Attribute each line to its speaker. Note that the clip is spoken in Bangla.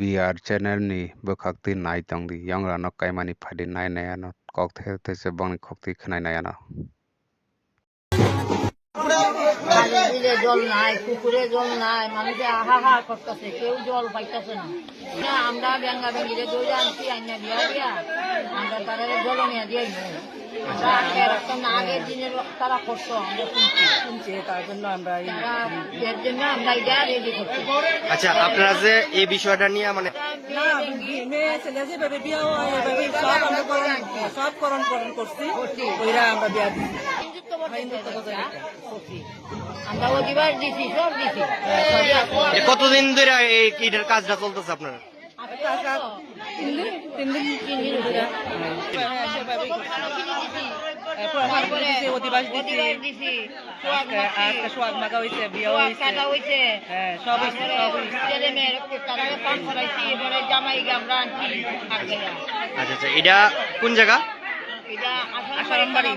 Speaker 1: biar channel ni bokak ti nai tong di yang rano kai mani phadi nai nai ano kok the se bang kok ti khnai nai ano
Speaker 2: খালের বিলে জল নাই, পুকুরে জল নাই, মানুষে হাহাকার করতেছে, কেউ জল পাইতেছে না। আমরা ব্যাঙ্গা ব্যাঙ্গিরে দৌড়ে আনছি, আইনা দিয়া দিয়া আমরা তারা জল নিয়ে দিয়ে আগের দিনের তারা করতো, আমরা শুনছি তার জন্য আমরা এর জন্য আমরা এটা রেডি করছি।
Speaker 3: আচ্ছা, আপনারা যে এই বিষয়টা নিয়ে মানে
Speaker 4: মেয়ে ছেলে যেভাবে বিয়া হয় এভাবে সব আমরা সব করণ করছি, ওইরা আমরা বিয়া
Speaker 2: আমরা অধিবাস দিছি, সব দিছি।
Speaker 3: কতদিন ধরে এইটার কাজটা চলতেছে আপনার?
Speaker 4: 3 দিন অধিবাস দিছি, আজকে সোয়াগ মাগা হয়েছে, বিয়া হয়েছে, হ্যাঁ সব
Speaker 2: ছেলে মেয়ের পান করাইছি, এবারে জামাই আমরা আনছি।
Speaker 3: আচ্ছা আচ্ছা, এটা কোন জায়গা?
Speaker 2: এটা আসারাম বাড়ি।